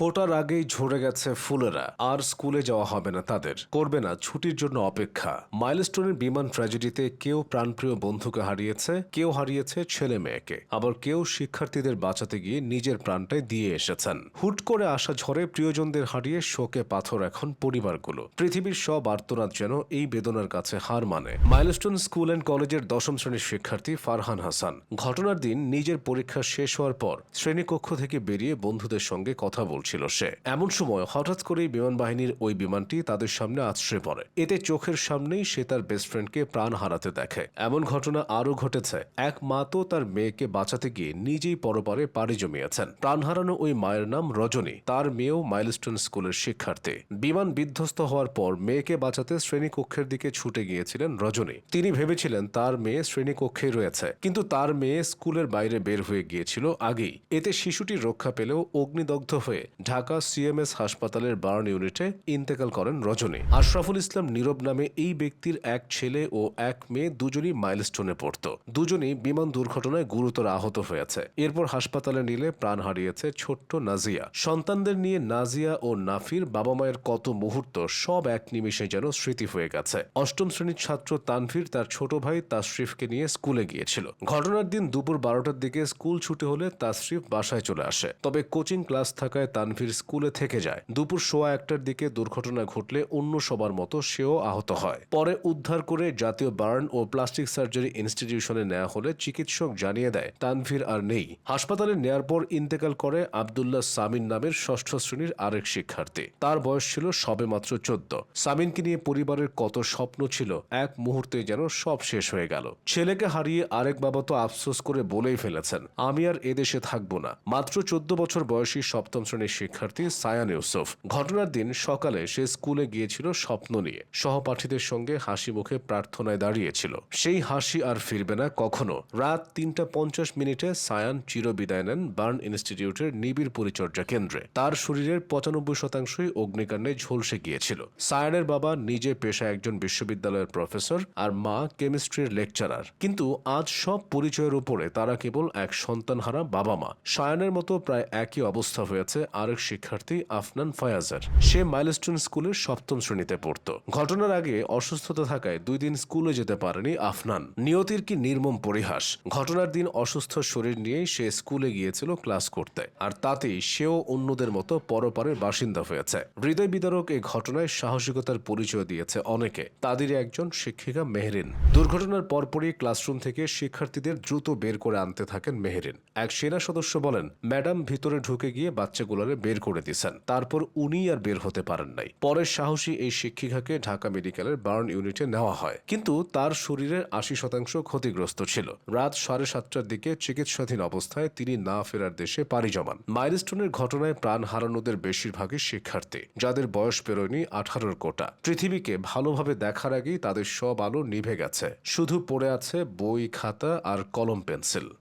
ফোটার আগেই ঝরে গেছে ফুলেরা, আর স্কুলে যাওয়া হবে না তাদের, করবে না ছুটির জন্য অপেক্ষা। মাইলস্টোনের বিমান ট্র্যাজেডিতে কেউ প্রাণপ্রিয় বন্ধুকে হারিয়েছে, কেউ হারিয়েছে ছেলে মেয়েকে, আবার কেউ শিক্ষার্থীদের বাঁচাতে গিয়ে নিজের প্রাণটাই দিয়ে এসেছেন। হুট করে আসা ঝড়ে প্রিয়জনদের হারিয়ে শোকে পাথর এখন পরিবারগুলো। পৃথিবীর সব আর্তনাদ যেন এই বেদনার কাছে হার মানে। মাইলস্টোন স্কুল অ্যান্ড কলেজের দশম শ্রেণীর শিক্ষার্থী ফারহান হাসান ঘটনার দিন নিজের পরীক্ষা শেষ হওয়ার পর শ্রেণীকক্ষ থেকে বেরিয়ে বন্ধুদের সঙ্গে কথা বলছিল সে। এমন সময় হঠাৎ করেই বিমান বাহিনীর ওই বিমানটি তাদের সামনে আছড়ে পড়ে। এতে চোখের সামনেই সে তার বেস্ট ফ্রেন্ডকে প্রাণ হারাতে দেখে। এমন ঘটনা আরও ঘটেছে। এক মা তো তার মেয়েকে বাঁচাতে গিয়ে নিজেই পরপারে পাড়ি জমিয়েছেন। প্রাণ হারানো ওই মায়ের নাম রজনী, তার মেয়েও মাইলস্টোন স্কুলের শিক্ষার্থী। বিমান বিধ্বস্ত হওয়ার পর মেয়েকে বাঁচাতে শ্রেণীকক্ষের দিকে ছুটে গিয়েছিলেন রজনী। তিনি ভেবেছিলেন তার মেয়ে শ্রেণীকক্ষেই রয়েছে, কিন্তু তার মেয়ে স্কুলের বাইরে বের হয়ে গিয়েছিল আগেই। এতে শিশুটির রক্ষা পেলেও অগ্নিদগ্ধ হয়ে ঢাকা সিএমএস হাসপাতালের বার্ন ইউনিটে ইন্তেকাল করেন রজনী। আশরাফুল ইসলাম নীরব নামে এই ব্যক্তির এক ছেলে ও এক মেয়ে, দুজনই মাইলস্টোনে পড়ত। দুজনই বিমান দুর্ঘটনায় গুরুতর আহত হয়েছে। এরপর হাসপাতালে নিলে প্রাণ হারিয়েছে ছোট্ট নাজিয়া। সন্তানদের নিয়ে নাজিয়া ও নাফির বাবা মায়ের কত মুহূর্ত সব এক নিমিষে যেন স্মৃতি হয়ে গেছে। অষ্টম শ্রেণীর ছাত্র তানভীর তার ছোট ভাই তাশরিফকে নিয়ে স্কুলে গিয়েছিল। ঘটনার দিন দুপুর 12টার দিকে স্কুল ছুটি হলে তাশরিফ বাসায় চলে আসে। তবে কোচিং ক্লাস থাকায় তানভীর স্কুলে থেকে যায়। দুপুর 1:15টার দিকে দুর্ঘটনা ঘটলে অন্য সবার মতো সেও আহত হয়। পরে উদ্ধার করে জাতীয় বার্ন ও প্লাস্টিক সার্জারি ইনস্টিটিউশনে নেওয়া হলে চিকিৎসক জানিয়ে দেয় তানভীর আর নেই। হাসপাতালে নেয়ার পর ইন্তেকাল করে আব্দুল্লাহ সামিন নামের ষষ্ঠ শ্রেণীর আরেক শিক্ষার্থী। তার বয়স ছিল সবেমাত্র 14। সামিনকে নিয়ে পরিবারের কত স্বপ্ন ছিল, এক মুহূর্তে যেন সব শেষ হয়ে গেল। ছেলেকে হারিয়ে আরেক বাবা তো আফসোস করে বলেই ফেলেছেন, আমি আর এদেশে থাকবো না। মাত্র 14 বছর বয়সী সপ্তম শ্রেণীর শিক্ষার্থী সায়ান ইউসুফ। ঘটনার দিন সকালে সে স্কুলে গিয়েছিল স্বপ্ন নিয়ে। সহপাঠীদের সঙ্গে হাসি মুখে প্রার্থনায় দাঁড়িয়েছিল। সেই হাসি আর ফিরবে না কখনো। রাত 3:50 সায়ান চিরবিদায় নেন বার্ন ইনস্টিটিউটের নিবিড় পরিচর্যা কেন্দ্রে। তার শরীরের 95%ই অগ্নিকাণ্ডে ঝলসে গিয়েছিল। সায়ানের বাবা নিজে পেশায় একজন বিশ্ববিদ্যালয়ের প্রফেসর আর মা কেমিস্ট্রির লেকচারার। কিন্তু আজ সব পরিচয়ের উপরে তারা কেবল এক সন্তানহারা বাবা মা। সায়ানের মতো প্রায় একই অবস্থা হয়েছে আরেক শিক্ষার্থী আফনান ফায়াজের। সে মাইলস্টোন স্কুলের সপ্তম শ্রেণীতে পড়ত। ঘটনার আগে অসুস্থতা থাকায় 2 দিন স্কুলে যেতে পারেনি আফনান। নিয়তির কি নির্মম পরিহাস। ঘটনার দিন অসুস্থ শরীর নিয়েই সে স্কুলে গিয়েছিল ক্লাস করতে, আর তাতেই সেও অন্যদের মতো পরপারের বাসিন্দা হয়েছে। হৃদয় বিদারক এই ঘটনায় সাহসিকতার পরিচয় দিয়েছে অনেকে। তাদেরই একজন শিক্ষিকা মেহরিন। দুর্ঘটনার পরপরই ক্লাসরুম থেকে শিক্ষার্থীদের দ্রুত বের করে আনতে থাকেন মেহরিন। এক সেনা সদস্য বলেন, ম্যাডাম ভিতরে ঢুকে গিয়ে বাচ্চাগুলোরে বের করে দিয়েছেন। তারপর উনি আর বের হতে পারেন নাই। পরে সাহসী এই শিক্ষিকাকে ঢাকা মেডিকেলের বার্ন ইউনিটে নেওয়া হয়, কিন্তু তার শরীরের 80% ক্ষতিগ্রস্ত ছিল। রাত 7:30টার দিকে চিকিৎসাধীন অবস্থায় তিনি না ফেরার দেশে পাড়ি জমান। মাইলস্টোনের ঘটনায় প্রাণ হারানোদের বেশিরভাগই শিক্ষার্থী, যাদের বয়স পেরোয়নি 18-র কোটা। পৃথিবীকে ভালোভাবে দেখার আগেই তাদের সব আলো নিভে গেছে। শুধু পড়ে আছে বই, খাতা আর কলম, পেন্সিল।